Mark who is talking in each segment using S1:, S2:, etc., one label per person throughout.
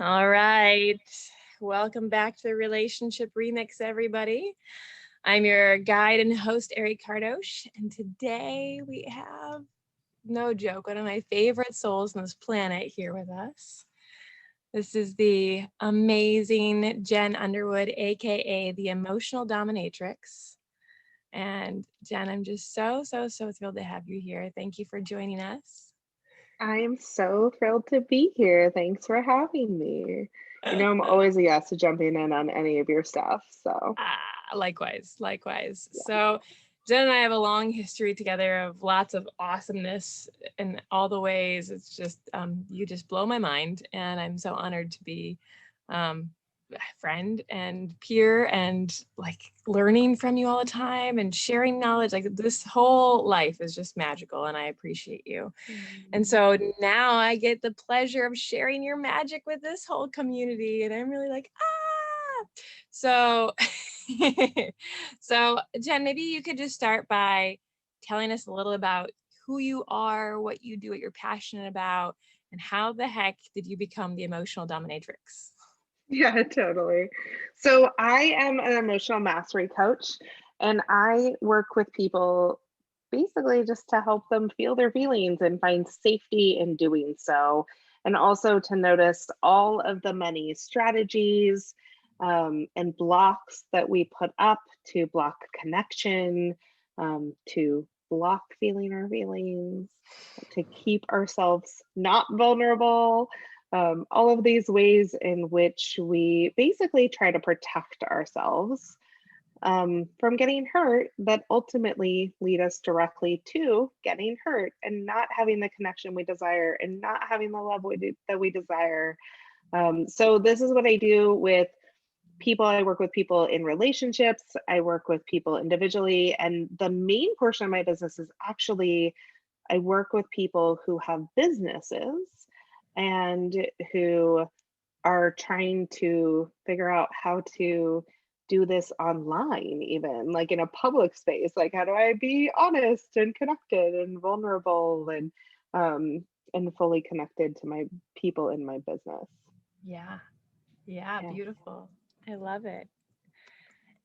S1: All right. Welcome back to the Relationship Remix, everybody. I'm your guide and host, Ari Kardosh, and today we have, no joke, one of my favorite souls on this planet here with us. This is the amazing Jen Underwood, aka the Emotional Dominatrix. And Jen, I'm just so thrilled to have you here. Thank you for joining us.
S2: I am so thrilled to be here. Thanks for having me. I'm always a yes to jumping in on any of your stuff. So,
S1: Likewise.
S2: yeah.
S1: So Jen and I have a long history together of lots of awesomeness in all the ways. It's just, you just blow my mind. And I'm so honored to be friend and peer and like learning from you all the time and sharing knowledge. Like this whole life is just magical and I appreciate you. And so now I get the pleasure of sharing your magic with this whole community. And I'm really like, So, so Jen, maybe you could just start by telling us a little about who you are, what you do, what you're passionate about, and how the heck did you become the emotional dominatrix?
S2: Yeah, totally. So, I am an emotional mastery coach and I work with people basically just to help them feel their feelings and find safety in doing so. And also to notice all of the many strategies and blocks that we put up to block connection, to block feeling our feelings, to keep ourselves not vulnerable, all of these ways in which we basically try to protect ourselves from getting hurt that ultimately lead us directly to getting hurt and not having the connection we desire and not having the love that we desire. So, this is what I do with people. I work with people in relationships, I work with people individually. And the main portion of my business is actually I work with people who have businesses and who are trying to figure out how to do this online, even like in a public space. Like, how do I be honest and connected and vulnerable and fully connected to my people in my business?
S1: Yeah. Yeah.
S2: Yeah.
S1: Beautiful. I love it.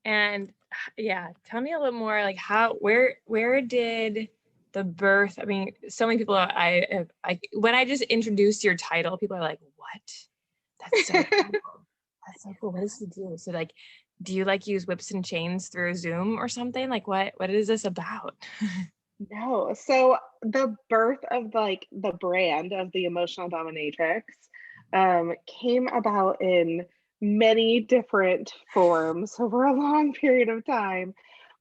S1: And yeah, tell me a little more like where did the birth, I mean, so many people I when I just introduced your title, people are like, what? That's so cool. That's so cool. What does he do? So like, do you like use whips and chains through Zoom or something? Like what is this about?
S2: No. So the birth of like the brand of the emotional dominatrix came about in many different forms over a long period of time.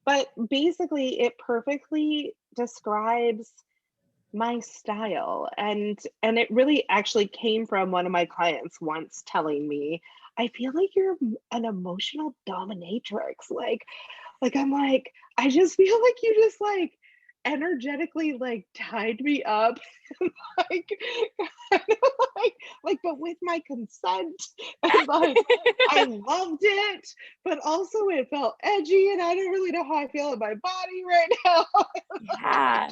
S2: But basically, it perfectly describes my style, and it really actually came from one of my clients once telling me, I feel like you're an emotional dominatrix. Like I'm like, I just feel like you just like energetically like tied me up like kind of like but with my consent, and like I loved it, but also it felt edgy and I don't really know how I feel in my body right now.
S1: Yeah.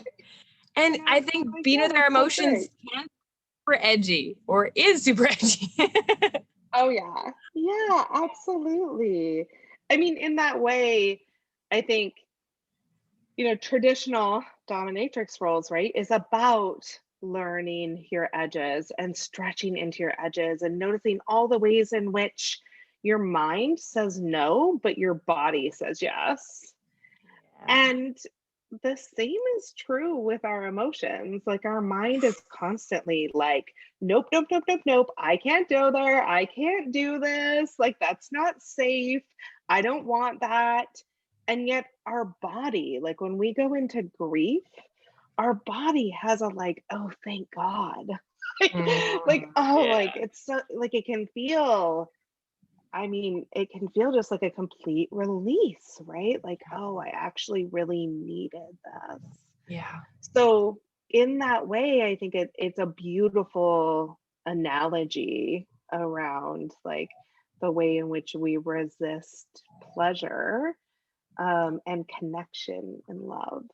S1: And
S2: Yeah,
S1: I
S2: so I'm
S1: think
S2: like,
S1: being
S2: yeah,
S1: with our
S2: that sounds
S1: emotions
S2: great.
S1: can be super edgy or is super edgy.
S2: Oh yeah. Yeah, absolutely. I mean, in that way, I think, traditional dominatrix roles, right, is about learning your edges and stretching into your edges and noticing all the ways in which your mind says no, but your body says yes.
S1: Yeah.
S2: And the same is true with our emotions. Like our mind is constantly like, nope, nope, nope, nope, nope. I can't go there. I can't do this. Like that's not safe. I don't want that. And yet our body, like when we go into grief, our body has a like, oh, thank God. like, oh,
S1: Yeah.
S2: like it's so like it can feel, I mean, it can feel just like a complete release, right? Like, oh, I actually really needed this.
S1: Yeah.
S2: So, in that way, I think it's a beautiful analogy around like the way in which we resist pleasure and connection and love.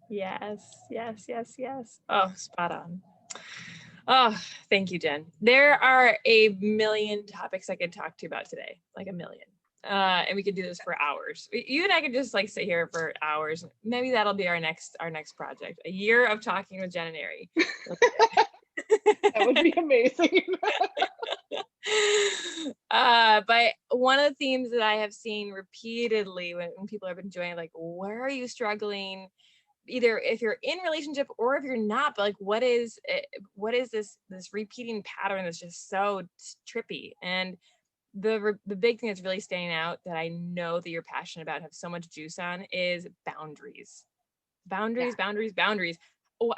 S1: Yes. Oh, spot on. Oh, thank you, Jen. There are a million topics I could talk to you about today, like a million. And we could do this for hours. You and I could just like sit here for hours. Maybe that'll be our next project. A year of talking with Jen and Ari.
S2: That would be amazing.
S1: But one of the themes that I have seen repeatedly when people have been joining, like, where are you struggling? Either if you're in relationship or if you're not, but like, what is this repeating pattern that's just so trippy? And the big thing that's really standing out that I know that you're passionate about, have so much juice on, is boundaries. Boundaries.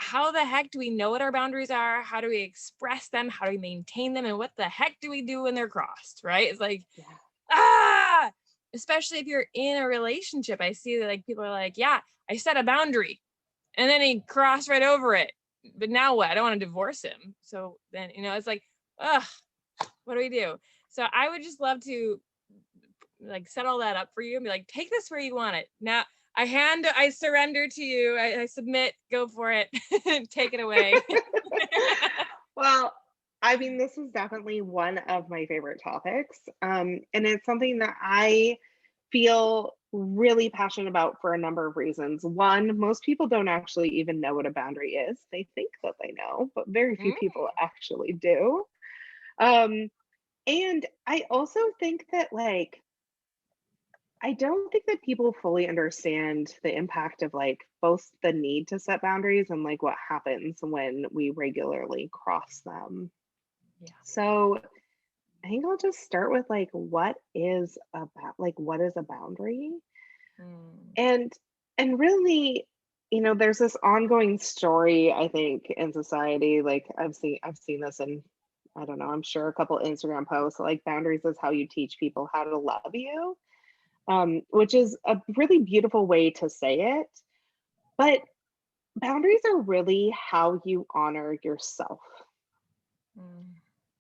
S1: How the heck do we know what our boundaries are? How do we express them? How do we maintain them? And what the heck do we do when they're crossed, right? It's like, especially if you're in a relationship. I see that like people are like, yeah, I set a boundary and then he crossed right over it. But now what? I don't want to divorce him. So then, it's like, what do we do? So I would just love to like set all that up for you and be like, take this where you want it. Now I surrender to you. I submit, go for it. Take it away.
S2: Well, I mean, this is definitely one of my favorite topics. And it's something that I feel really passionate about for a number of reasons. One, most people don't actually even know what a boundary is. They think that they know, but very few people actually do. And I also think that like, I don't think that people fully understand the impact of like both the need to set boundaries and like what happens when we regularly cross them.
S1: Yeah.
S2: So I think I'll just start with like what is a boundary? And really, there's this ongoing story, I think, in society. Like I've seen this in, I don't know, I'm sure a couple Instagram posts, like boundaries is how you teach people how to love you. Which is a really beautiful way to say it. But boundaries are really how you honor yourself.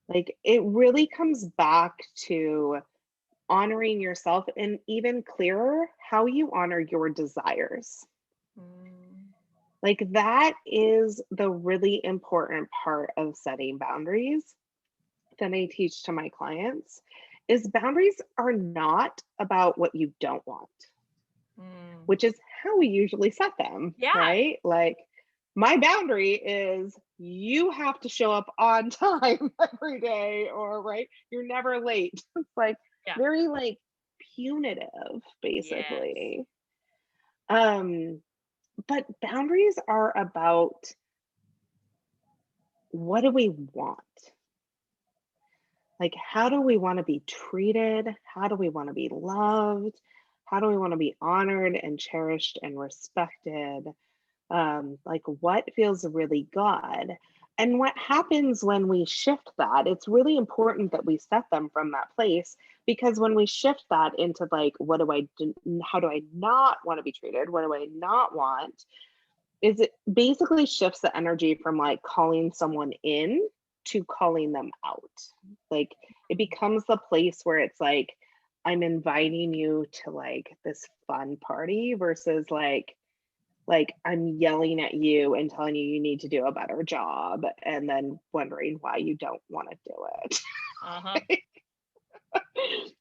S2: Like it really comes back to honoring yourself, and even clearer, how you honor your desires. Like that is the really important part of setting boundaries that I teach to my clients, is boundaries are not about what you don't want, which is how we usually set them, right? Like my boundary is you have to show up on time every day, or right, you're never late. It's like very like punitive, basically. But boundaries are about, what do we want? Like, how do we want to be treated? How do we want to be loved? How do we want to be honored and cherished and respected? Like, what feels really good? And what happens when we shift that? It's really important that we set them from that place, because when we shift that into like, how do I not want to be treated? What do I not want? Is it basically shifts the energy from like calling someone in to calling them out. Like it becomes the place where it's like, I'm inviting you to like this fun party versus like I'm yelling at you and telling you you need to do a better job and then wondering why you don't want to do it.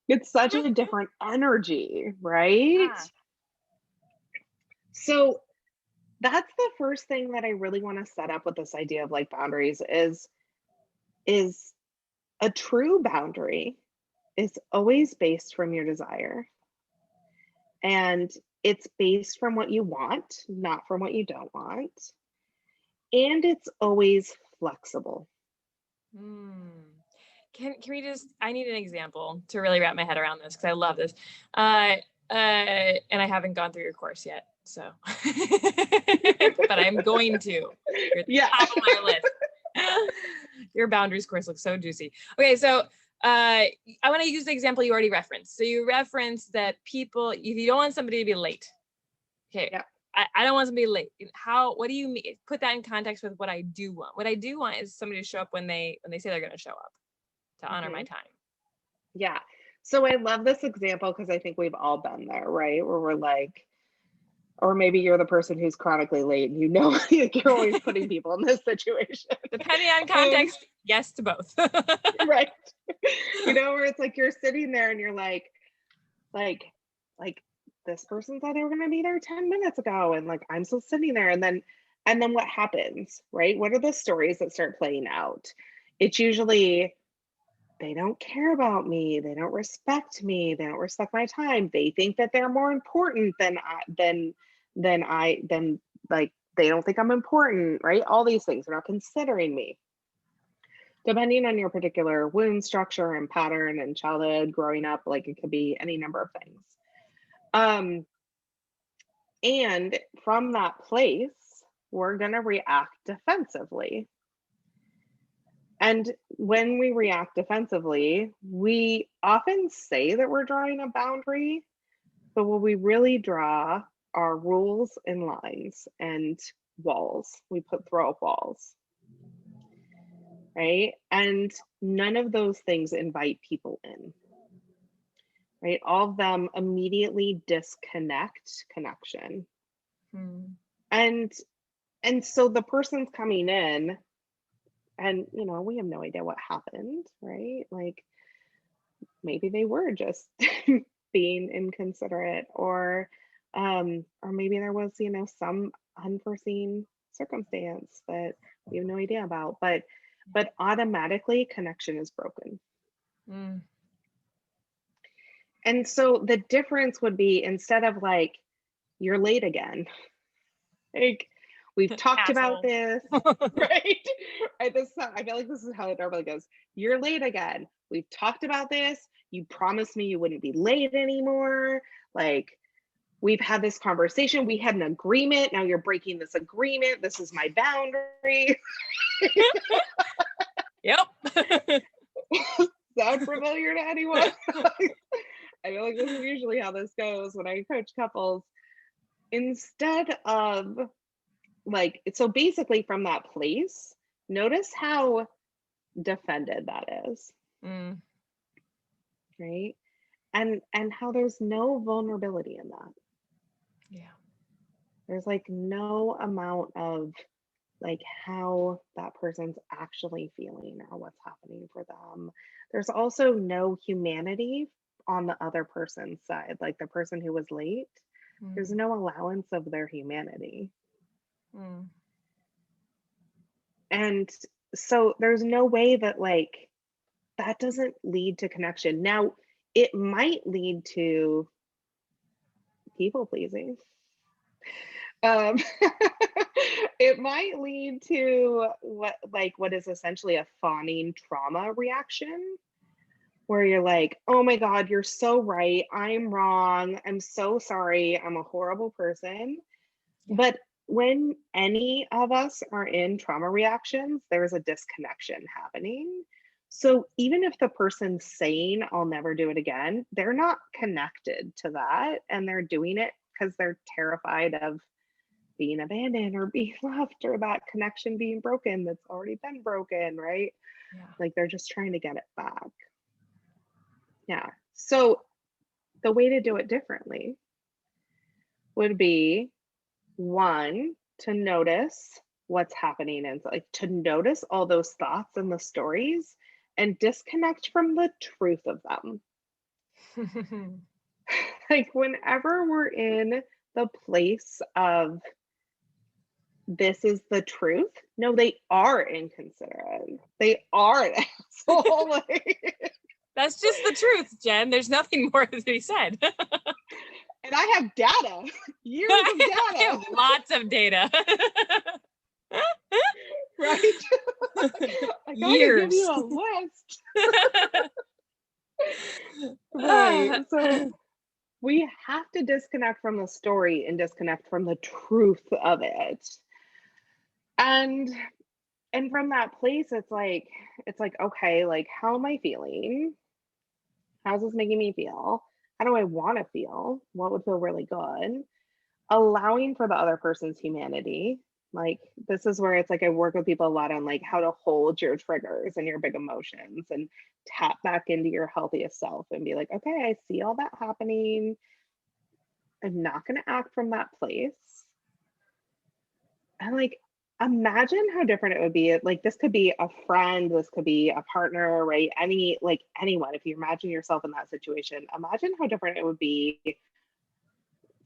S2: It's such a different energy, right? So that's the first thing that I really want to set up with this idea of like boundaries is a true boundary is always based from your desire. And it's based from what you want, not from what you don't want. And it's always flexible.
S1: Can we just, I need an example to really wrap my head around this, because I love this. And I haven't gone through your course yet, so but I'm going to. You're at the top of my list. Your boundaries course looks so juicy. Okay, so I want to use the example you already referenced. So you referenced that people, if you don't want somebody to be late, okay, I don't want somebody late. What do you mean? Put that in context with what I do want. What I do want is somebody to show up when they say they're going to show up, to honor my time.
S2: Yeah. So I love this example because I think we've all been there, right? Where we're like, Or maybe you're the person who's chronically late and you're always putting people in this situation.
S1: Depending on context, yes to both.
S2: Right. Where it's like you're sitting there and you're like this person said they were going to be there 10 minutes ago, and like I'm still sitting there, and then what happens, right? What are the stories that start playing out? It's usually they don't care about me, they don't respect me, they don't respect my time, they think that they're more important than like they don't think I'm important, right? All these things, they're not considering me. Depending on your particular wound structure and pattern and childhood growing up, like it could be any number of things. And from that place, we're going to react defensively. And when we react defensively, we often say that we're drawing a boundary, but what we really draw are rules and lines and walls. We throw up walls, right? And none of those things invite people in, right? All of them immediately disconnect connection. And so the person's coming in, and we have no idea what happened, right? Like maybe they were just being inconsiderate, or maybe there was some unforeseen circumstance that we have no idea about, but automatically connection is broken. And so the difference would be, instead of like, you're late again, like we've talked about this, right? I feel like this is how it normally goes. You're late again. We've talked about this. You promised me you wouldn't be late anymore. Like, we've had this conversation. We had an agreement. Now you're breaking this agreement. This is my boundary.
S1: Yep.
S2: Sound familiar to anyone? I feel like this is usually how this goes when I coach couples. Instead of like, so basically from that place, notice how defended that is. Right? And how there's no vulnerability in that.
S1: Yeah.
S2: There's like no amount of like how that person's actually feeling or what's happening for them. There's also no humanity on the other person's side, like the person who was late. There's no allowance of their humanity. And so there's no way that like that doesn't lead to connection. Now, it might lead to people pleasing. It might lead to what is essentially a fawning trauma reaction, where you're like, oh my God, you're so right. I'm wrong. I'm so sorry. I'm a horrible person. But when any of us are in trauma reactions, there's a disconnection happening. So even if the person's saying, I'll never do it again, they're not connected to that. And they're doing it because they're terrified of being abandoned or being left, or that connection being broken that's already been broken, right?
S1: Yeah.
S2: Like they're just trying to get it back. Yeah. So the way to do it differently would be, one, to notice what's happening, and like to notice all those thoughts and the stories and disconnect from the truth of them. Like whenever we're in the place of this is the truth, no, they are inconsiderate. They are an asshole.
S1: That's just the truth, Jen. There's nothing more to be said.
S2: And I have data, years of data.
S1: I have lots of data.
S2: Right? I gotta give you a list. Right. So we have to disconnect from the story and disconnect from the truth of it. And from that place, it's like, okay, like, how am I feeling? How's this making me feel? How do I want to feel? What would feel really good? Allowing for the other person's humanity. Like, this is where it's like I work with people a lot on like how to hold your triggers and your big emotions and tap back into your healthiest self and be like, okay, I see all that happening. I'm not going to act from that place. And like, imagine how different it would be. Like, this could be a friend, this could be a partner, right? Anyone, if you imagine yourself in that situation, imagine how different it would be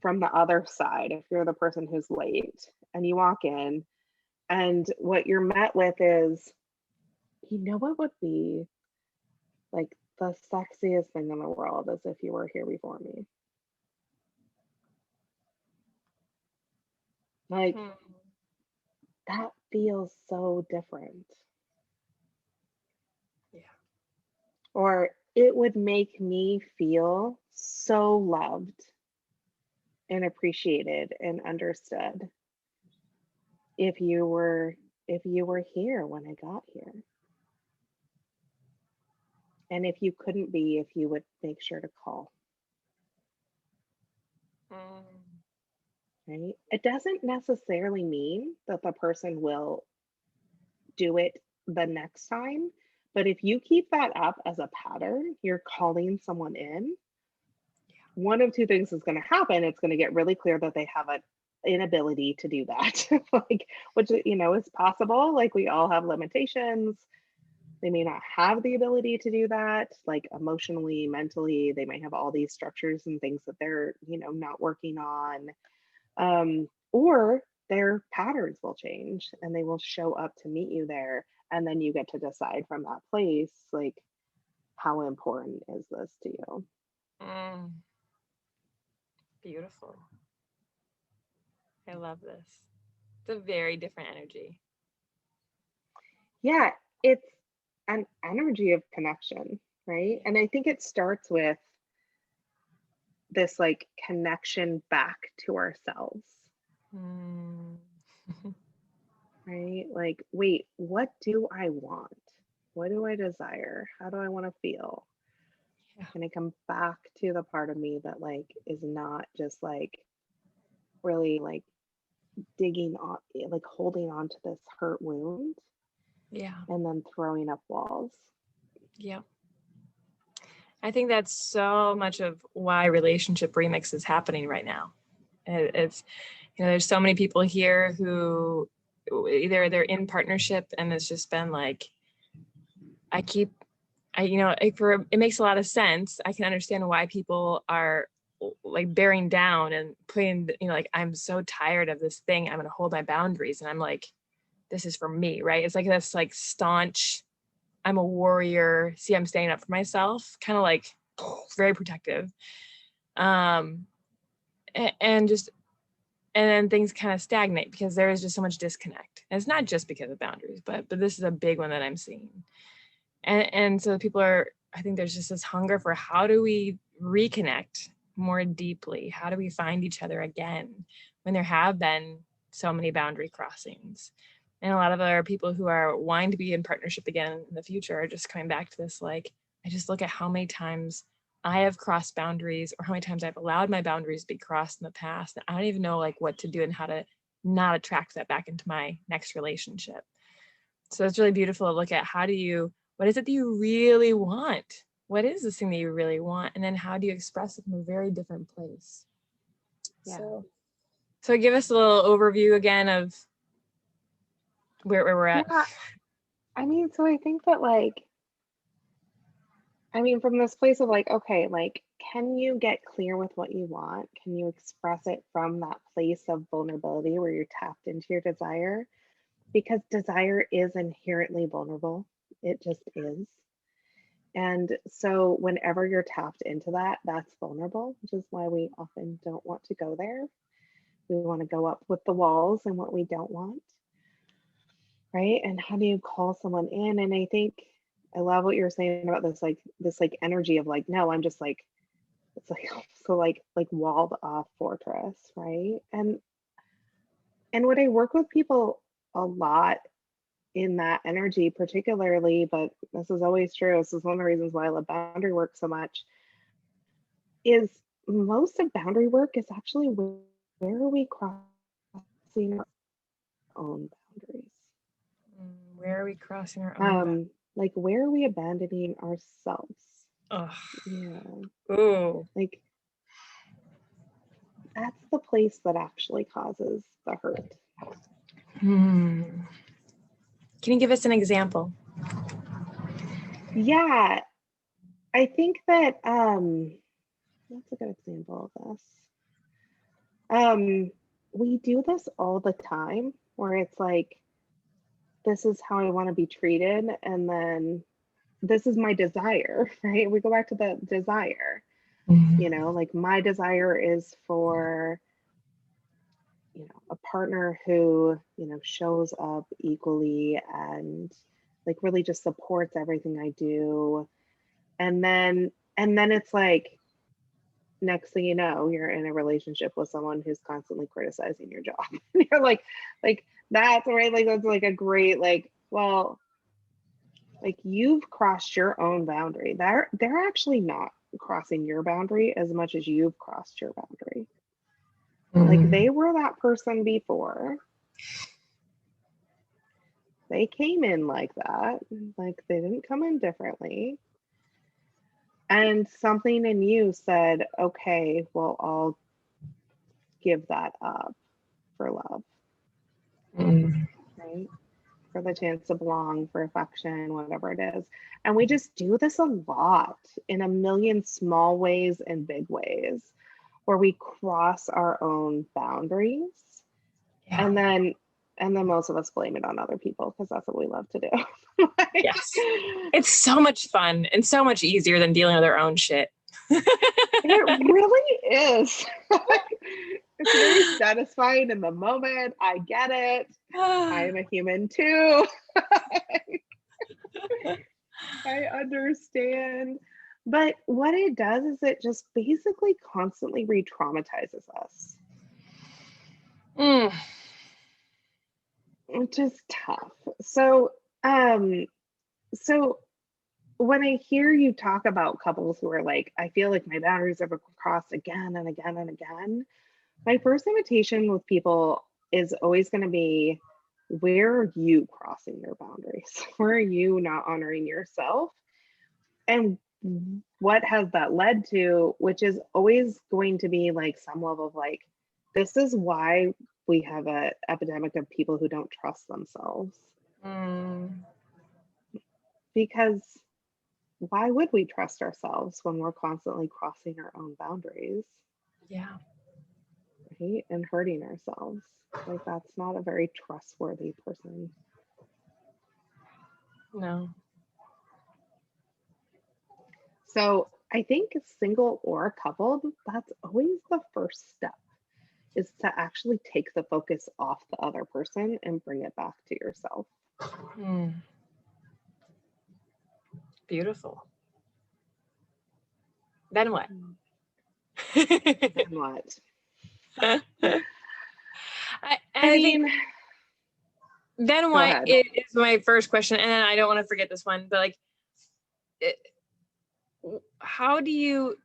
S2: from the other side. If you're the person who's late and you walk in, and what you're met with is, what would be like the sexiest thing in the world, as if you were here before me. Like, that feels so different.
S1: Yeah.
S2: Or it would make me feel so loved and appreciated and understood if you were here when I got here. And if you couldn't be, if you would make sure to call. Right? It doesn't necessarily mean that the person will do it the next time, but if you keep that up as a pattern, you're calling someone in. One of two things is going to happen. It's going to get really clear that they have an inability to do that, like, which is possible. Like, we all have limitations. They may not have the ability to do that, like emotionally, mentally. They might have all these structures and things that they're not working on, or their patterns will change and they will show up to meet you there, and then you get to decide from that place, like, how important is this to you?
S1: Beautiful. I love this. It's a very different energy.
S2: Yeah, it's an energy of connection, right? And I think it starts with this like connection back to ourselves. Right? Like, wait, what do I want? What do I desire? How do I want to feel?
S1: Yeah.
S2: Can I come back to the part of me that like is not just like really like digging on, like holding on to this hurt wound?
S1: Yeah.
S2: And then throwing up walls.
S1: Yeah. I think that's so much of why Relationship Remix is happening right now. It's, there's so many people here who either they're in partnership and it's just been like, it makes a lot of sense. I can understand why people are like bearing down and putting, like, I'm so tired of this thing. I'm going to hold my boundaries. And I'm like, this is for me, right? It's like this like staunch, I'm a warrior. See, I'm standing up for myself, kind of like very protective. And then things kind of stagnate because there is just so much disconnect. And it's not just because of boundaries, but this is a big one that I'm seeing. And so people I think there's just this hunger for how do we reconnect more deeply? How do we find each other again when there have been so many boundary crossings? And a lot of other people who are wanting to be in partnership again in the future are just coming back to this, like, I just look at how many times I have crossed boundaries or how many times I've allowed my boundaries to be crossed in the past. And I don't even know like what to do and how to not attract that back into my next relationship. So it's really beautiful to look at what is it that you really want? What is this thing that you really want? And then how do you express it from a very different place? Yeah. So give us a little overview again of where we're at.
S2: Yeah. I mean, so I think that from this place of like, okay, like, can you get clear with what you want? Can you express it from that place of vulnerability where you're tapped into your desire? Because desire is inherently vulnerable. It just is. And so whenever you're tapped into that, that's vulnerable, which is why we often don't want to go there. We want to go up with the walls and what we don't want. Right? And how do you call someone in? And I think I love what you're saying about this energy of like, no, I'm just like, it's like so like walled off fortress, right? And when I work with people a lot in that energy particularly, but this is always true, this is one of the reasons why I love boundary work so much, is most of boundary work is actually where are we crossing our own boundaries?
S1: Where are we crossing our own boundaries?
S2: Like, where are we abandoning ourselves?
S1: Oh
S2: yeah
S1: ooh
S2: like that's the place that actually causes the hurt.
S1: Hmm. Can you give us an example?
S2: Yeah, I think that what's a good example of this? We do this all the time where it's like, this is how I want to be treated, and then this is my desire, right? We go back to the desire, you know, like my desire is for, you know, a partner who, you know, shows up equally and like really just supports everything I do. And then it's like, next thing you know, you're in a relationship with someone who's constantly criticizing your job. You're like that's right, like that's like a great, like, well, like you've crossed your own boundary. They're actually not crossing your boundary as much as you've crossed your boundary. Like they were that person before. They came in like that. Like they didn't come in differently. And something in you said, okay, well, I'll give that up for love, right? For the chance to belong, for affection, whatever it is. And we just do this a lot in a million small ways and big ways where we cross our own boundaries.
S1: Yeah.
S2: And then most of us blame it on other people because that's what we love to do.
S1: Yes. It's so much fun and so much easier than dealing with our own shit.
S2: It really is. It's very satisfying in the moment. I get it. I am a human too. I understand. But what it does is it just basically constantly re-traumatizes us, which is tough. Um, so when I hear you talk about couples who are like, I feel like my boundaries are crossed again and again and again, my first invitation with people is always going to be, where are you crossing your boundaries? Where are you not honoring yourself? And what has that led to? Which is always going to be like some level of like, this is why we have an epidemic of people who don't trust themselves. Because why would we trust ourselves when we're constantly crossing our own boundaries?
S1: Yeah.
S2: Right? And hurting ourselves. Like that's not a very trustworthy person.
S1: No.
S2: So I think single or coupled, that's always the first step, is to actually take the focus off the other person and bring it back to yourself.
S1: Beautiful. Then what?
S2: Then what?
S1: I mean, think then what is my first question, and I don't want to forget this one, but like, how do you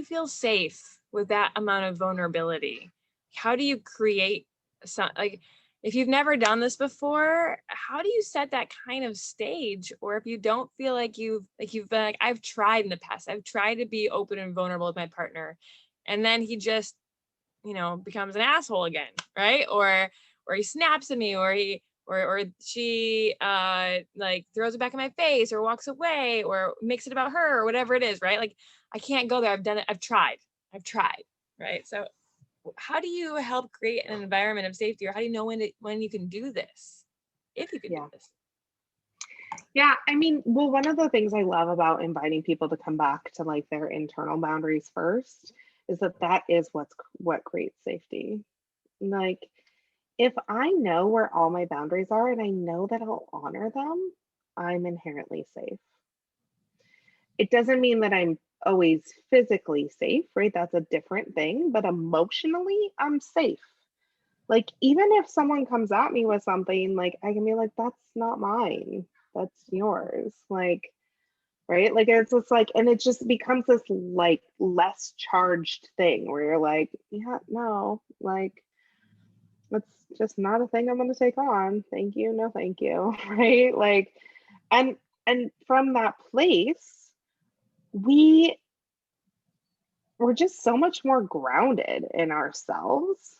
S1: feel safe with that amount of vulnerability? How do you create some, like, if you've never done this before, how do you set that kind of stage? Or if you don't feel like you've been like, I've tried in the past, I've tried to be open and vulnerable with my partner, and then he just, you know, becomes an asshole again, right? Or he snaps at me, or she like throws it back in my face, or walks away, or makes it about her, or whatever it is, right? Like, I can't go there. I've done it. I've tried, right? So how do you help create an environment of safety, or how do you know when you can do this, if you can do this?
S2: Yeah, I mean, well, one of the things I love about inviting people to come back to like their internal boundaries first is that is what creates safety. Like, if I know where all my boundaries are and I know that I'll honor them, I'm inherently safe. It doesn't mean that I'm always physically safe, right? That's a different thing, but emotionally, I'm safe. Like, even if someone comes at me with something, like, I can be like, that's not mine, that's yours. Like, right? Like, it's just like, and it just becomes this like less charged thing where you're like, yeah, no, like, that's just not a thing I'm going to take on. Thank you. No, thank you. Right? Like, and from that place, we we're just so much more grounded in ourselves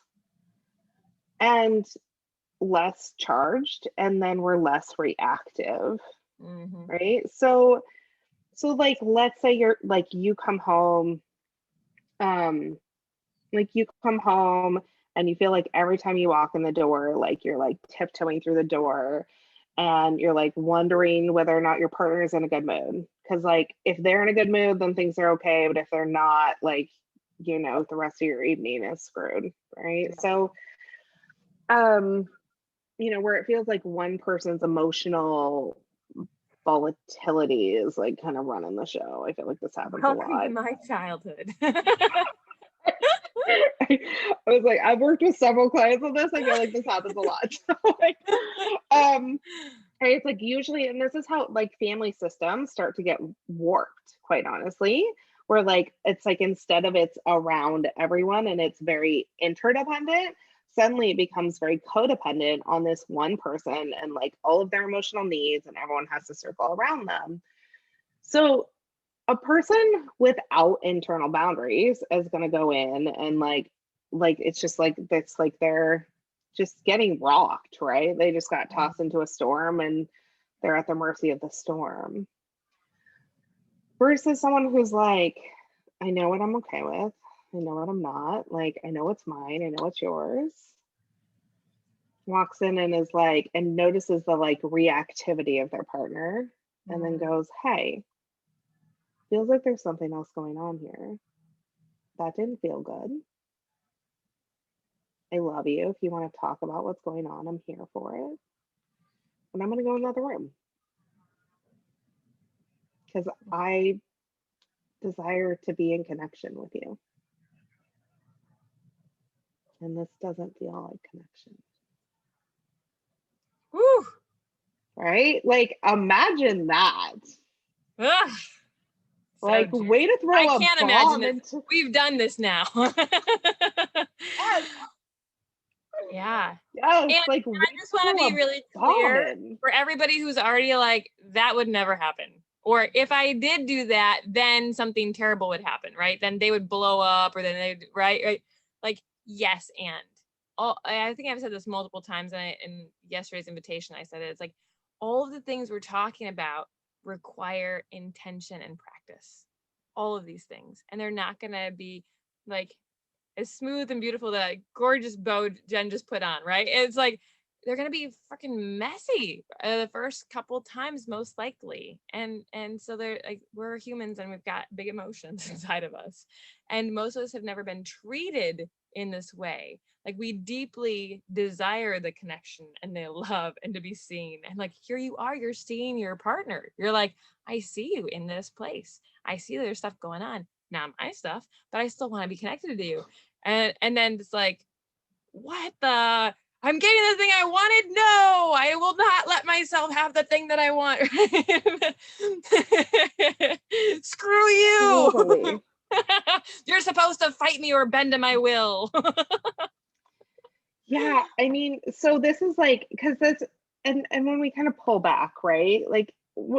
S2: and less charged, and then we're less reactive,
S1: Mm-hmm.
S2: right? So like, let's say you're like, you come home, um like you come home and you feel like every time you walk in the door, like you're like tiptoeing through the door, and you're like wondering whether or not your partner is in a good mood. Because like, if they're in a good mood, then things are okay, but if they're not, like, the rest of your evening is screwed, right?
S1: Yeah.
S2: So where it feels like one person's emotional volatility is like kind of running the show. I feel like this happens a
S1: Welcome to
S2: lot.
S1: my childhood.
S2: I was like, I've worked with several clients on this. I feel like this happens a lot. So like, it's like usually, and this is how like family systems start to get warped, quite honestly, where like it's like, instead of it's around everyone and it's very interdependent, suddenly it becomes very codependent on this one person and like all of their emotional needs, and everyone has to circle around them. So a person without internal boundaries is going to go in and like it's just like, that's like they're just getting rocked, right? They just got tossed into a storm and they're at the mercy of the storm. Versus someone who's like, I know what I'm okay with, I know what I'm not, like I know what's mine, I know what's yours. Walks in and is like, and notices the like reactivity of their partner, and then goes, hey, feels like there's something else going on here. That didn't feel good. I love you. If you want to talk about what's going on, I'm here for it. And I'm going to go in another room because I desire to be in connection with you. And this doesn't feel like connection.
S1: Woo.
S2: Right? Like, imagine that.
S1: Ugh.
S2: Like,
S1: So
S2: way to
S1: I
S2: throw a
S1: can't imagine
S2: bomb
S1: this.
S2: into.
S1: We've done this now.
S2: Yes,
S1: Yeah.
S2: yes.
S1: And
S2: Like,
S1: I
S2: way
S1: just
S2: to
S1: want to
S2: throw
S1: be
S2: a
S1: really
S2: bomb
S1: clear
S2: in.
S1: for everybody who's already like, that would never happen. Or if I did do that, then something terrible would happen, right? Then they would blow up, or then they'd, right? Like, yes, and. I think I've said this multiple times, and in yesterday's invitation, I said it. It's like, all of the things we're talking about require intention and practice. All of these things. And they're not going to be like as smooth and beautiful, that gorgeous bow Jen just put on, right? It's like, they're gonna be freaking messy the first couple times, most likely, and so they're like, we're humans and we've got big emotions inside of us, and most of us have never been treated in this way. Like, we deeply desire the connection and the love and to be seen, and like, here you are, you're seeing your partner, you're like, I see you in this place, I see there's stuff going on, not my stuff, but I still want to be connected to you. And then it's like, what the, I'm getting the thing I wanted. No, I will not let myself have the thing that I want. Screw you.
S2: Totally.
S1: You're supposed to fight me or bend to my will.
S2: Yeah, I mean, so this is like, because that's, and when we kind of pull back, right? Like,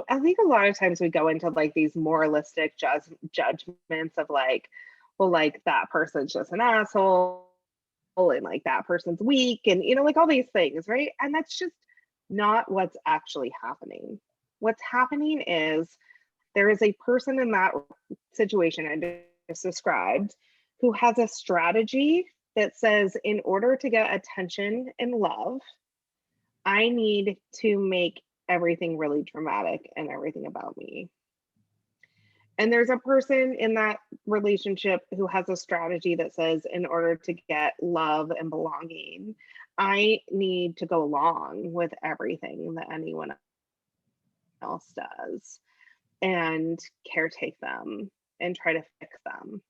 S2: I think a lot of times we go into like these moralistic judgments of like, well, like that person's just an asshole, and like that person's weak, and like all these things, right? And that's just not what's actually happening. What's happening is there is a person in that situation I just described who has a strategy that says, in order to get attention and love, I need to make everything really dramatic and everything about me. And there's a person in that relationship who has a strategy that says, in order to get love and belonging, I need to go along with everything that anyone else does and caretake them and try to fix them.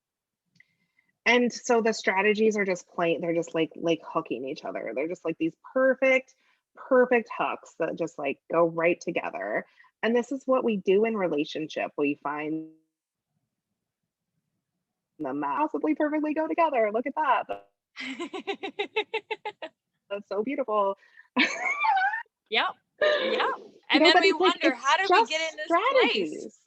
S2: And so the strategies are just plain, they're just like hooking each other. They're just like these perfect hooks that just like go right together. And this is what we do in relationship. We find them possibly perfectly go together. Look at that. That's so beautiful.
S1: Yep. Yep. And then
S2: But
S1: we
S2: it's like,
S1: wonder,
S2: it's
S1: how did we
S2: just
S1: get in this place?
S2: strategies.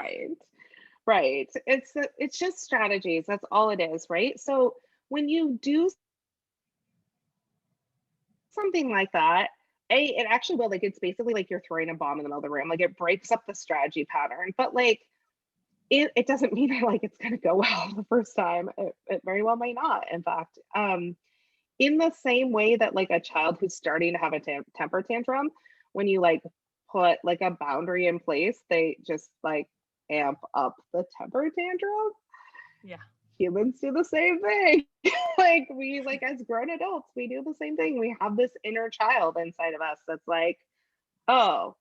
S2: Right. Right. It's just strategies. That's all it is, right? So when you do something like that, it actually will, like, it's basically like you're throwing a bomb in the middle of the room. Like, it breaks up the strategy pattern, but like it doesn't mean that like it's gonna go well the first time. It very well might not, in fact. In the same way that like a child who's starting to have a temper tantrum, when you like put like a boundary in place, they just like amp up the temper tantrum.
S1: Yeah.
S2: Humans do the same thing. Like we, like as grown adults, we do the same thing. We have this inner child inside of us that's like, oh,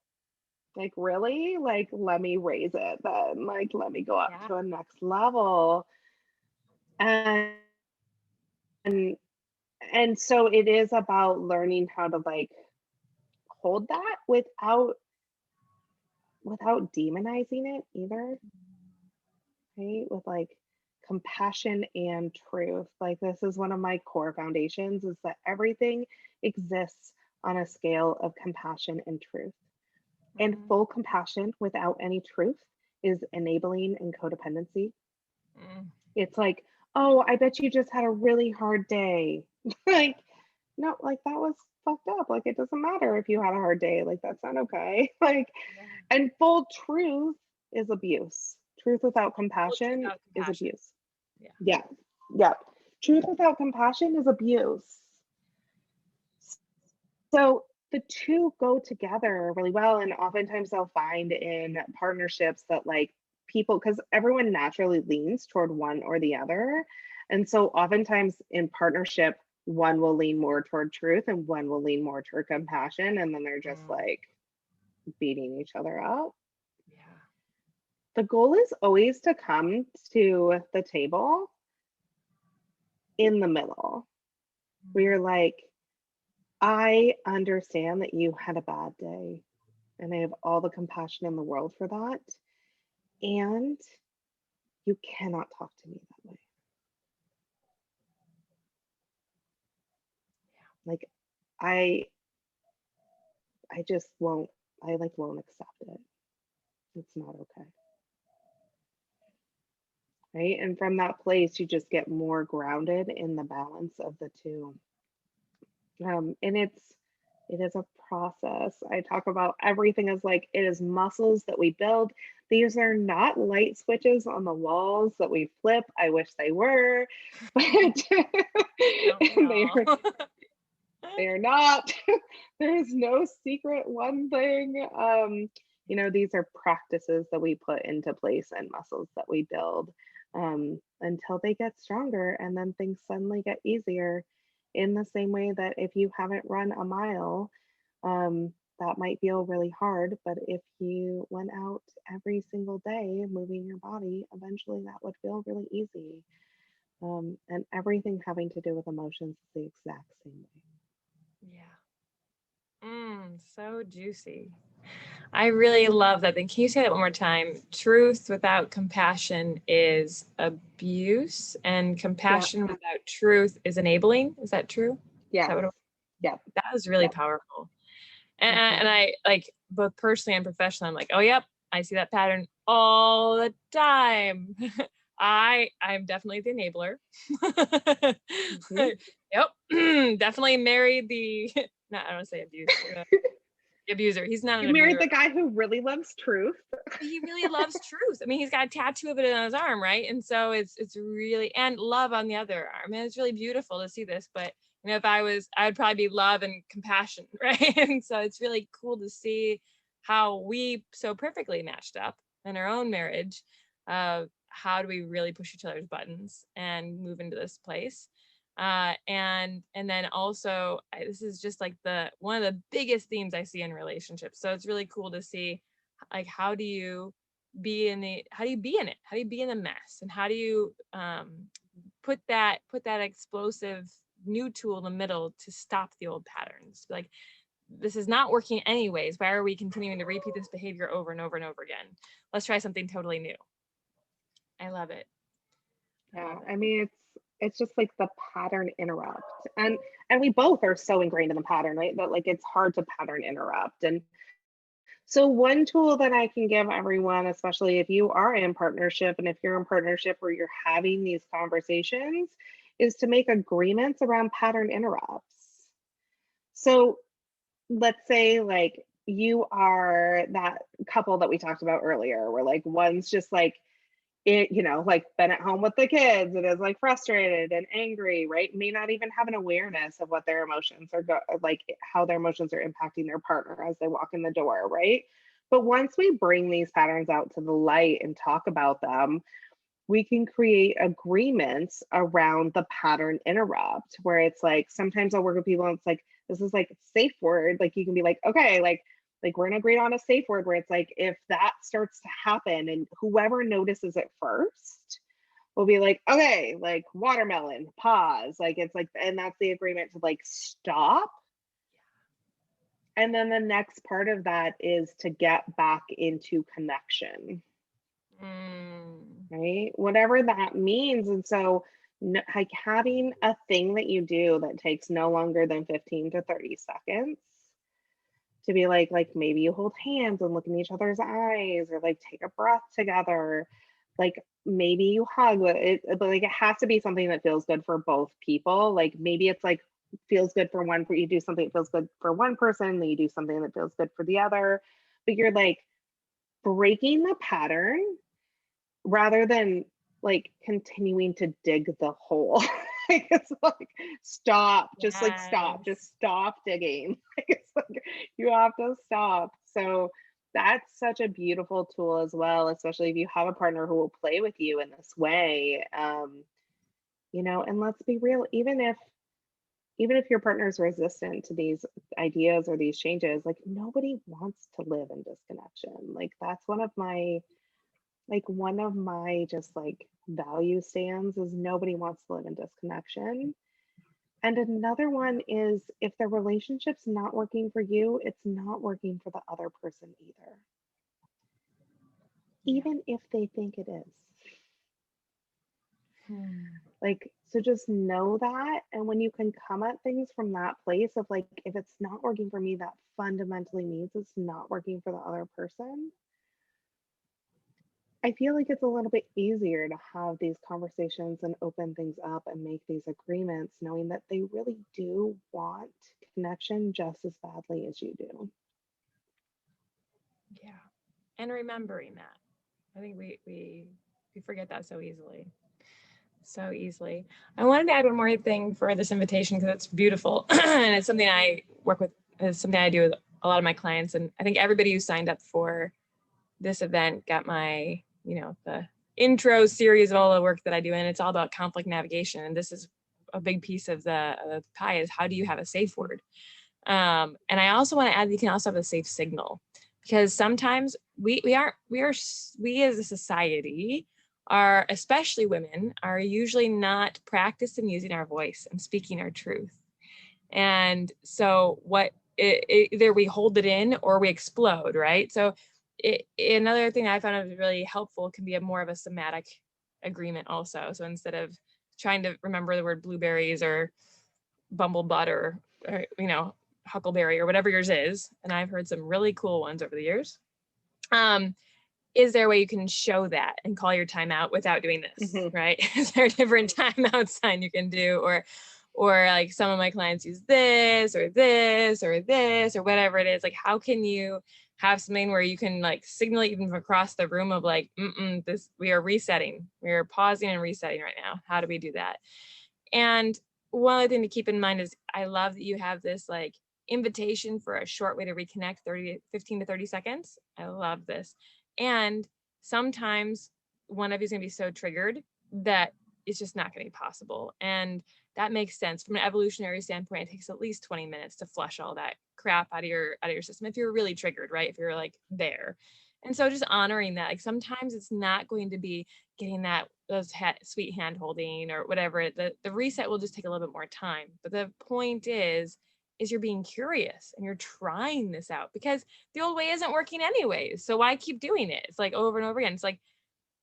S2: like really? Like let me raise it then. Like let me go up
S1: Yeah.
S2: to a next level. And and so it is about learning how to like hold that without demonizing it either, right? With like compassion and truth. Like this is one of my core foundations is that everything exists on a scale of compassion and truth. And
S1: Mm,
S2: full compassion without any truth is enabling and codependency.
S1: mm,
S2: It's like, oh, I bet you just had a really hard day. Like, no, like that was fucked up. Like, it doesn't matter if you had a hard day. Like, that's not okay. Like,
S1: yeah.
S2: and full truth is abuse. Truth without
S1: Full truth
S2: compassion
S1: without
S2: is
S1: compassion.
S2: abuse.
S1: Yeah.
S2: Yeah. Yeah. Truth without compassion is abuse. So the two go together really well. And oftentimes they'll find in partnerships that like people, because everyone naturally leans toward one or the other. And so oftentimes in partnership, one will lean more toward truth and one will lean more toward compassion. And then they're just
S1: Mm,
S2: like beating each other up.
S1: yeah.
S2: The goal is always to come to the table in the middle where
S1: Mm,
S2: you're like, I understand that you had a bad day and I have all the compassion in the world for that. And you cannot talk to me that way. Like I I just won't I like won't accept it. It's not okay. Right. And from that place you just get more grounded in the balance of the two. And it is a process. I talk about everything as like it is muscles that we build. These are not light switches on the walls that we flip. I wish they were, but
S1: Don't we
S2: they
S1: all?
S2: are they are not. There's no secret one thing. You know, these are practices that we put into place and muscles that we build until they get stronger, and then things suddenly get easier. In the same way that if you haven't run a mile, that might feel really hard, but if you went out every single day moving your body, eventually that would feel really easy. And everything having to do with emotions is the exact same way.
S1: Yeah. So juicy. I really love that thing. Can you say that one more time? Truth without compassion is abuse, and
S2: Yeah.
S1: compassion without truth is enabling. Is that true? Is
S2: Yes.
S1: that what
S2: Yep.
S1: that was really
S2: Yep.
S1: powerful. And,
S2: Mhm.
S1: and I like both personally and professionally, I'm like, oh, yep, I see that pattern all the time. I'm definitely the enabler.
S2: Mhm.
S1: Yep. Definitely married the, no, I don't say abuse, the abuser. He's not
S2: You
S1: an
S2: married
S1: abuser.
S2: the guy who really loves truth.
S1: He really loves truth. I mean, he's got a tattoo of it on his arm, right? And so it's really, and love on the other arm. And it's really beautiful to see this. But you know, if I would probably be love and compassion, right? And so it's really cool to see how we so perfectly matched up in our own marriage. How do we really push each other's buttons and move into this place? And then also this is just like the one of the biggest themes I see in relationships. So it's really cool to see like how do you be in the how do you be in it, how do you be in the mess, and how do you put that explosive new tool in the middle to stop the old patterns. Like, this is not working anyways, why are we continuing to repeat this behavior over and over and over again? Let's try something totally new. I love it. I
S2: Yeah,
S1: love it.
S2: I mean it's just like the pattern interrupt. And we both are so ingrained in the pattern, right? That like it's hard to pattern interrupt. And So one tool that I can give everyone, especially if you are in partnership and if you're in partnership where you're having these conversations, is to make agreements around pattern interrupts. So let's say like you are that couple that we talked about earlier, where like one's just like like been at home with the kids and is like frustrated and angry, right? May not even have an awareness of what their emotions are like how their emotions are impacting their partner as they walk in the door, right? But once we bring these patterns out to the light and talk about them, we can create agreements around the pattern interrupt, where it's like sometimes I'll work with people and it's like this is like a safe word, like you can be like, okay, like we're gonna agree on a safe word, where it's like if that starts to happen and whoever notices it first will be like, okay, like watermelon, pause, like it's like, and that's the agreement to like stop. And then the next part of that is to get back into connection, right? Whatever that means. And so, like having a thing that you do that takes no longer than 15 to 30 seconds to be like maybe you hold hands and look in each other's eyes, or like take a breath together, like maybe you hug, but like it has to be something that feels good for both people. Like maybe it's like feels good for one, for you do something that feels good for one person, then you do something that feels good for the other, but you're like breaking the pattern rather than like continuing to dig the hole. Like, it's like stop, just like stop,
S1: Yes.
S2: just stop digging. Like, it's like you have to stop. So that's such a beautiful tool as well, especially if you have a partner who will play with you in this way. And let's be real, even if your partner is resistant to these ideas or these changes, like nobody wants to live in disconnection. Like that's one of my just like value stands is nobody wants to live in disconnection. And another one is if the relationship's not working for you, it's not working for the other person either,
S1: Yeah.
S2: even if they think it is.
S1: Hmm.
S2: Like, so just know that. And when you can come at things from that place of like, if it's not working for me, that fundamentally means it's not working for the other person. I feel like it's a little bit easier to have these conversations and open things up and make these agreements, knowing that they really do want connection just as badly as you do.
S1: Yeah. And remembering that. I think we forget that so easily. So easily. I wanted to add one more thing for this invitation because it's beautiful. And it's something I work with, it's something I do with a lot of my clients. And I think everybody who signed up for this event got my, the intro series of all the work that I do. And it's all about conflict navigation. And this is a big piece of the pie is how do you have a safe word? And I also want to add, you can also have a safe signal, because sometimes we as a society are, especially women, are usually not practiced in using our voice and speaking our truth. And so either we hold it in or we explode, right? So another thing I found was really helpful can be more of a somatic agreement also. So instead of trying to remember the word blueberries or bumblebutt or huckleberry or whatever yours is, and I've heard some really cool ones over the years, is there a way you can show that and call your timeout without doing this,
S2: Mm-hmm.
S1: right? Is there a different timeout sign you can do? Or like some of my clients use this or this or this or whatever it is. Like, how can you have something where you can like signal even from across the room of like, this, we are resetting, we are pausing and resetting right now. How do we do that? And one other thing to keep in mind is I love that you have this like invitation for a short way to reconnect, 15 to 30 seconds. I love this. And sometimes one of you is going to be so triggered that it's just not going to be possible. And that makes sense from an evolutionary standpoint. It takes at least 20 minutes to flush all that crap out of your system if you're really triggered, right? If you're like there. And so just honoring that, like sometimes it's not going to be getting those sweet hand holding or whatever. The reset will just take a little bit more time. But the point is you're being curious and you're trying this out because the old way isn't working anyways. So why keep doing it? It's like over and over again. It's like,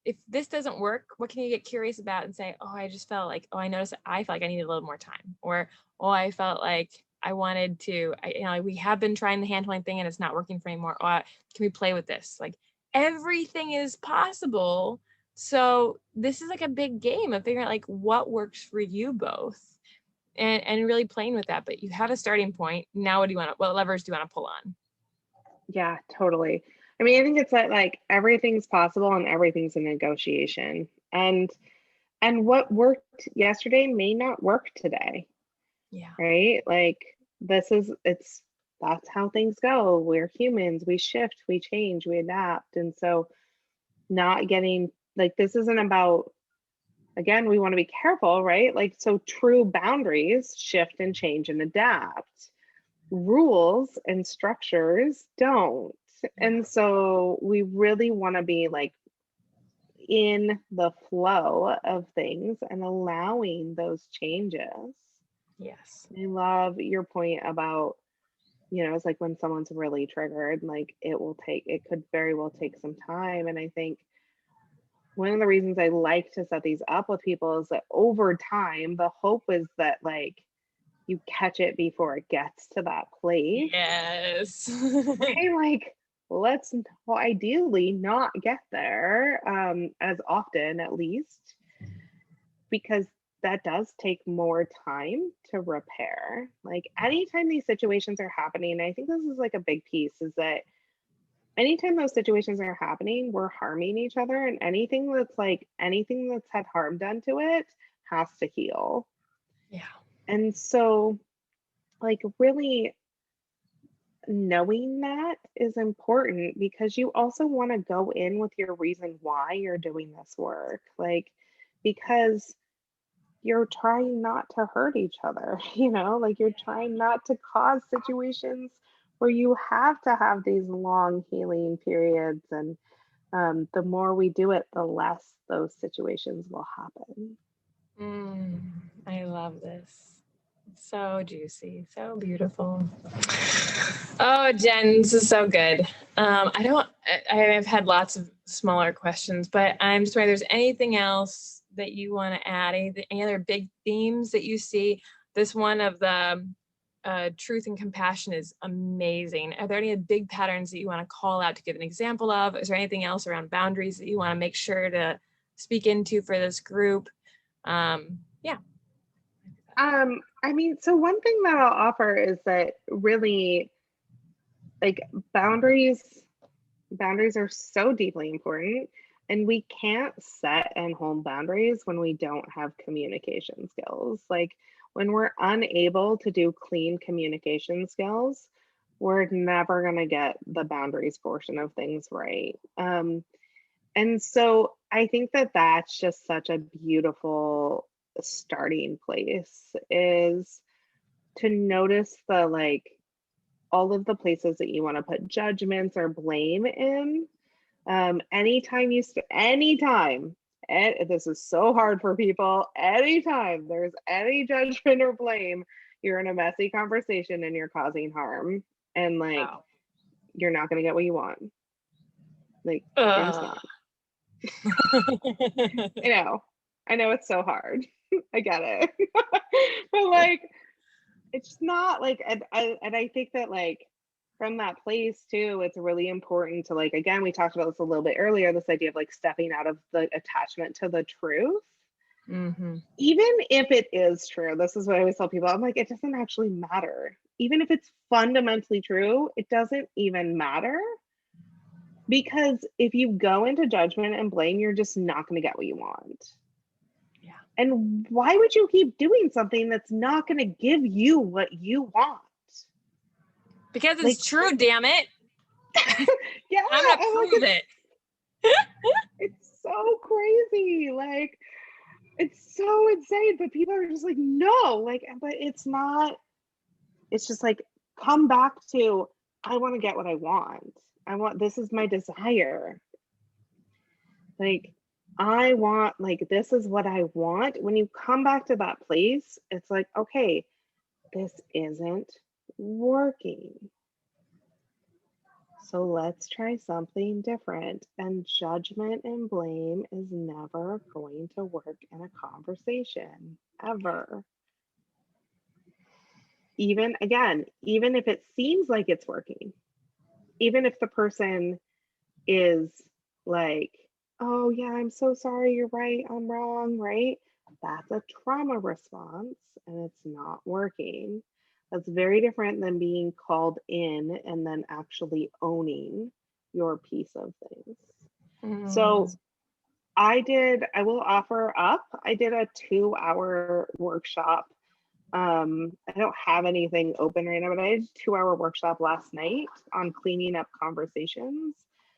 S1: if this doesn't work, what can you get curious about and say, oh, I just felt like, oh, I noticed I felt like I needed a little more time. Or, oh, I felt like I wanted to, we have been trying the hand holding thing and it's not working for anymore. Can we play with this? Like everything is possible. So this is like a big game of figuring out like what works for you both and really playing with that. But you have a starting point. Now what levers do you want to pull on?
S2: Yeah, totally. I mean, I think it's that like everything's possible and everything's a negotiation. And what worked yesterday may not work today,
S1: Yeah.
S2: right? Like that's how things go. We're humans, we shift, we change, we adapt. And so not getting like this isn't about, again, we want to be careful, right? Like, so true boundaries shift and change and adapt. Rules and structures don't.
S1: Yeah.
S2: And so we really want to be like in the flow of things and allowing those changes.
S1: Yes.
S2: I love your point about, it's like when someone's really triggered, like it could very well take some time. And I think one of the reasons I like to set these up with people is that over time, the hope is that like you catch it before it gets to that place.
S1: Yes.
S2: Hey, like let's ideally not get there as often, at least, because that does take more time to repair. Like anytime these situations are happening, I think this is like a big piece, is that anytime those situations are happening, we're harming each other, and anything that's had harm done to it has to heal.
S1: Yeah.
S2: And so like really knowing that is important, because you also want to go in with your reason why you're doing this work, like because you're trying not to hurt each other, like you're trying not to cause situations where you have to have these long healing periods. And the more we do it, the less those situations will happen.
S1: I love this. So juicy, so beautiful. Oh, Jen, this is so good. I've had lots of smaller questions, but I'm just wondering if there's anything else that you want to add, any other big themes that you see. This one of the truth and compassion is amazing. Are there any big patterns that you want to call out to give an example of? Is there anything else around boundaries that you want to make sure to speak into for this group? Yeah.
S2: I mean, so one thing that I'll offer is that really, like, boundaries are so deeply important, and we can't set and hold boundaries when we don't have communication skills. Like when we're unable to do clean communication skills, we're never going to get the boundaries portion of things right. And so I think that that's just such a beautiful starting place, is to notice the like all of the places that you want to put judgments or blame in. Anytime, and this is so hard for people, anytime there's any judgment or blame, you're in a messy conversation and you're causing harm, and like
S1: Wow.
S2: you're not going to get what you want. Like you're just not. I know it's so hard. I get it. But like it's not like, and I think that like from that place too, it's really important to like, again, we talked about this a little bit earlier, this idea of like stepping out of the attachment to the truth. Even if it is true, this is what I always tell people, I'm like, it doesn't actually matter. Even if it's fundamentally true, it doesn't even matter, because if you go into judgment and blame, you're just not going to get what you want.
S1: Yeah.
S2: And why would you keep doing something that's not going to give you what you want?
S1: Because it's
S2: Like,
S1: true, damn it.
S2: Yeah,
S1: I'm gonna prove it.
S2: It's so crazy. Like, it's so insane. But people are just like, no, like, but it's not, it's just like, come back to, I want to get what I want. This is my desire. Like, I want, like, this is what I want. When you come back to that place, it's like, okay, this isn't working. So let's try something different. And judgment and blame is never going to work in a conversation, ever. even if it seems like it's working, even if the person is like, oh yeah, I'm so sorry, you're right, I'm wrong, right? That's a trauma response and it's not working. That's very different than being called in and then actually owning your piece of things. So I will offer up, I did a 2-hour workshop. I don't have anything open right now, but I did a 2-hour workshop last night on cleaning up conversations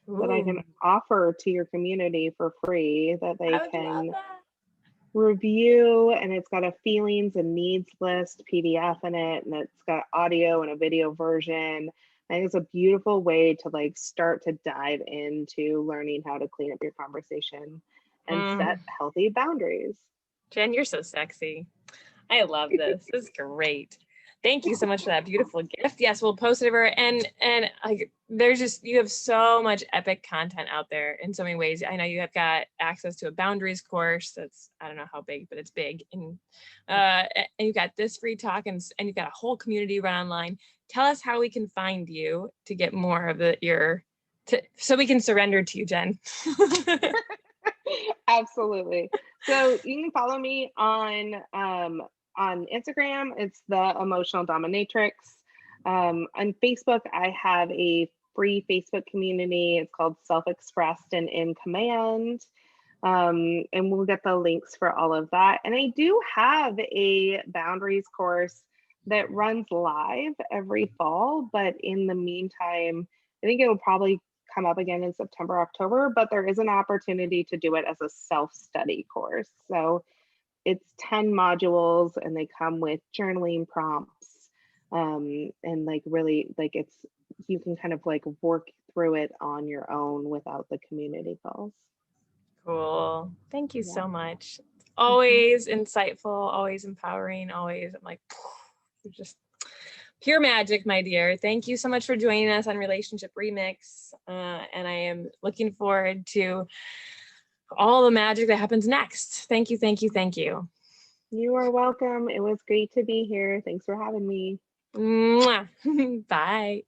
S2: that I can offer to your community for free, that they
S1: I would love
S2: can
S1: that.
S2: review. And it's got a feelings and needs list PDF in it, and it's got audio and a video version. I think it's a beautiful way to like start to dive into learning how to clean up your conversation and set healthy boundaries.
S1: Jen, you're so sexy. I love this. This is great. Thank you so much for that beautiful gift. Yes, we'll post it over. And like, there's just, you have so much epic content out there in so many ways. I know you have got access to a boundaries course that's, I don't know how big, but it's big. And you've got this free talk, and you've got a whole community run online. Tell us how we can find you to get more of so we can surrender to you, Jen.
S2: Absolutely. So you can follow me on Instagram. It's the Emotional Dominatrix. On Facebook, I have a free Facebook community. It's called Self-Expressed and in Command. And we'll get the links for all of that. And I do have a boundaries course that runs live every fall, but in the meantime, I think it will probably come up again in September, October, but there is an opportunity to do it as a self-study course. So it's 10 modules and they come with journaling prompts, and like really like you can kind of like work through it on your own without the community calls.
S1: Cool. Thank you
S2: Yeah.
S1: so much. Always insightful, always empowering, always, I'm like, you're just pure magic, my dear. Thank you so much for joining us on Relationship Remix. And I am looking forward to all the magic that happens next. Thank you, thank you, thank you.
S2: You are welcome. It was great to be here. Thanks for having me.
S1: Mwah. Bye.